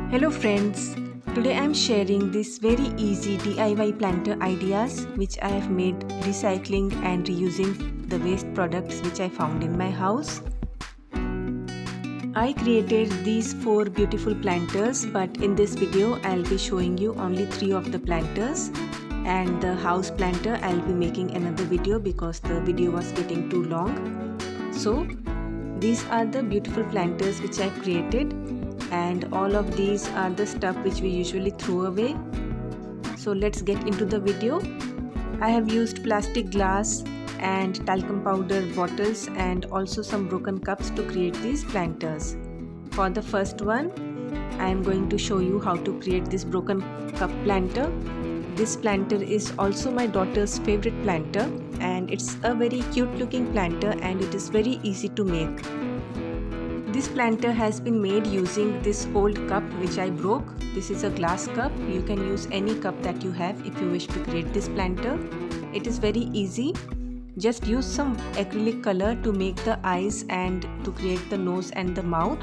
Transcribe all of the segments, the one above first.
Hello friends, today I am sharing this very easy DIY planter ideas which I have made recycling and reusing the waste products which I found in my house. I created these 4 beautiful planters, but in this video I'll be showing you only 3 of the planters, and the house planter I'll be making another video because the video was getting too long. So these are the beautiful planters which I've created, and all of these are the stuff which we usually throw away. So let's get into the video. I have used plastic glass and talcum powder bottles and also some broken cups to create these planters. For the first one, I am going to show you how to create this broken cup planter. This planter is also my daughter's favorite planter, and it's a very cute looking planter and it is very easy to make. This planter has been made using this old cup which I broke. This is a glass cup. You can use any cup that you have if you wish to create this planter. It is very easy. Just use some acrylic color to make the eyes and to create the nose and the mouth.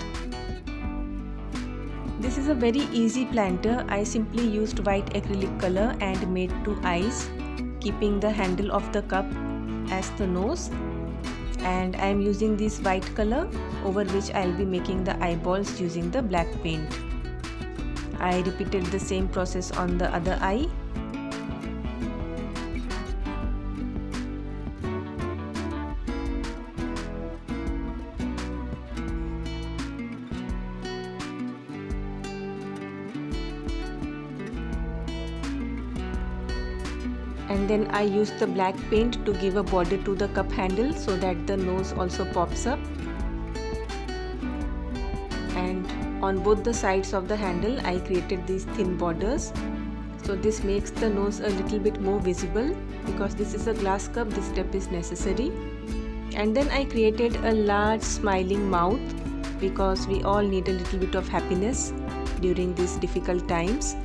This is a very easy planter. I simply used white acrylic color and made 2 eyes, keeping the handle of the cup as the nose. And I am using this white color over which I will be making the eyeballs using the black paint. I repeated the same process on the other eye. And then I used the black paint to give a border to the cup handle so that the nose also pops up. And on both the sides of the handle I created these thin borders. So this makes the nose a little bit more visible. Because this is a glass cup, this step is necessary. And then I created a large smiling mouth because we all need a little bit of happiness during these difficult times.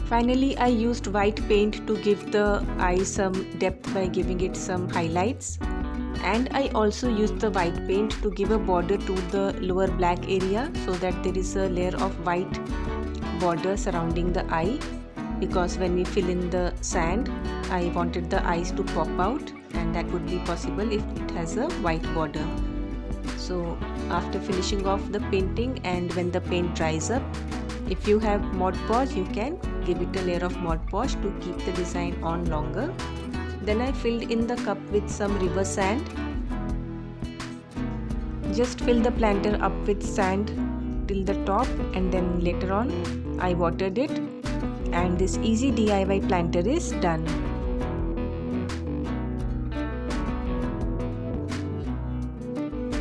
Finally, I used white paint to give the eye some depth by giving it some highlights, and I also used the white paint to give a border to the lower black area so that there is a layer of white border surrounding the eye, because when we fill in the sand, I wanted the eyes to pop out, and that would be possible if it has a white border. So after finishing off the painting and when the paint dries up, if you have Mod Podge, you can give it a layer of Mod Podge to keep the design on longer. Then I filled in the cup with some river sand. Just fill the planter up with sand till the top, and then later on I watered it, and this easy DIY planter is done.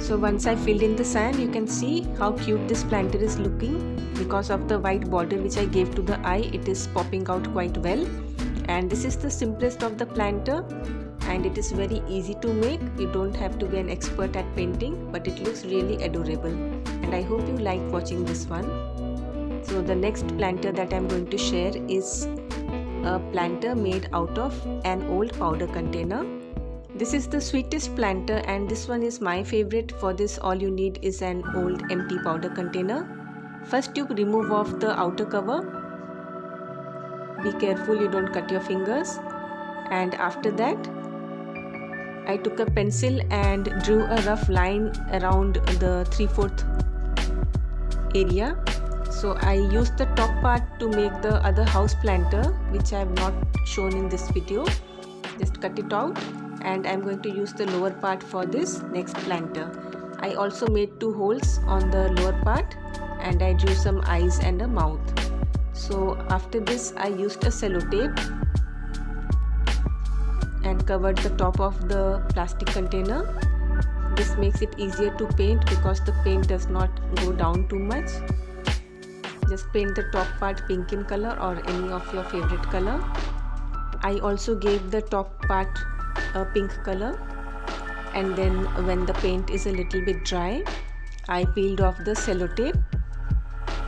So once I filled in the sand, you can see how cute this planter is looking. Because of the white border which I gave to the eye, it is popping out quite well. And this is the simplest of the planter, and it is very easy to make. You don't have to be an expert at painting, but it looks really adorable. And I hope you like watching this one. So the next planter that I am going to share is a planter made out of an old powder container. This is the sweetest planter, and this one is my favorite. For this, all you need is an old empty powder container. First, you remove off the outer cover. Be careful you don't cut your fingers. And after that, I took a pencil and drew a rough line around the 3/4 area. So I used the top part to make the other house planter, which I have not shown in this video. Just cut it out, and I am going to use the lower part for this next planter. I also made 2 holes on the lower part, and I drew some eyes and a mouth. So after this, I used a sellotape and covered the top of the plastic container. This makes it easier to paint because the paint does not go down too much. Just paint the top part pink in color or any of your favorite color. I also gave the top part a pink color, and then when the paint is a little bit dry, I peeled off the sellotape,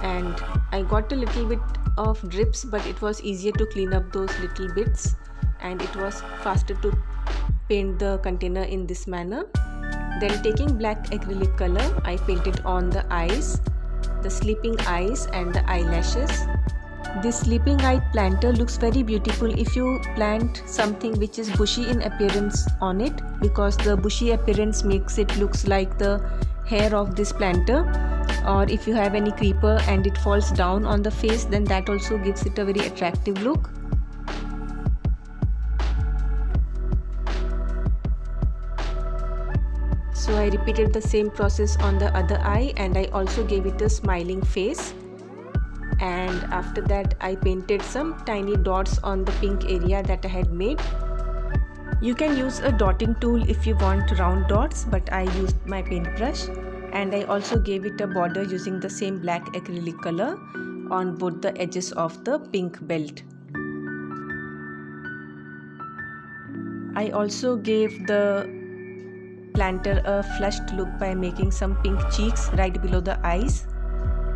and I got a little bit of drips, but it was easier to clean up those little bits and it was faster to paint the container in this manner. Then taking black acrylic color, I painted on the eyes, the sleeping eyes and the eyelashes. This sleeping eye planter looks very beautiful if you plant something which is bushy in appearance on it, because the bushy appearance makes it looks like the hair of this planter. Or if you have any creeper and it falls down on the face, then that also gives it a very attractive look. So I repeated the same process on the other eye, and I also gave it a smiling face. And after that I painted some tiny dots on the pink area that I had made. You can use a dotting tool if you want round dots, but I used my paintbrush. And I also gave it a border using the same black acrylic color on both the edges of the pink belt. I also gave the planter a flushed look by making some pink cheeks right below the eyes,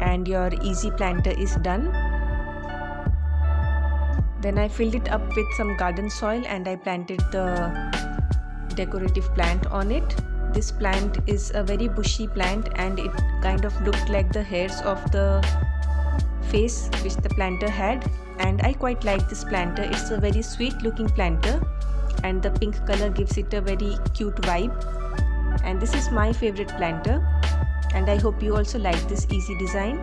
and your easy planter is done. Then I filled it up with some garden soil and I planted the decorative plant on it. This plant is a very bushy plant and it kind of looked like the hairs of the face which the planter had, and I quite like this planter. It's a very sweet looking planter and the pink color gives it a very cute vibe, and this is my favorite planter, and I hope you also like this easy design.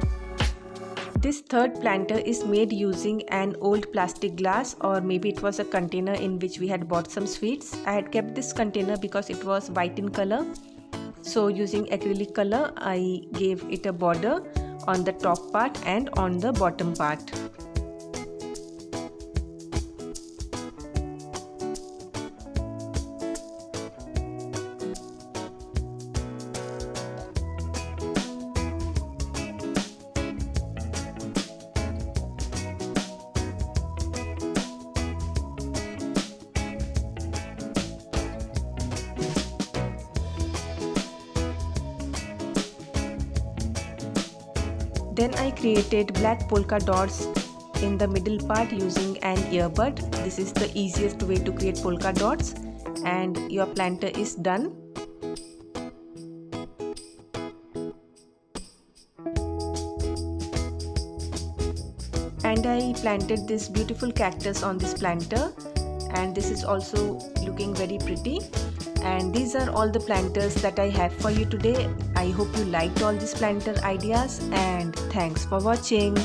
This third planter is made using an old plastic glass, or maybe it was a container in which we had bought some sweets. I had kept this container because it was white in color. So using acrylic color, I gave it a border on the top part and on the bottom part. Then I created black polka dots in the middle part using an earbud. This is the easiest way to create polka dots, and your planter is done. And I planted this beautiful cactus on this planter, and this is also looking very pretty. And these are all the planters that I have for you today. I hope you liked all these planter ideas, and thanks for watching.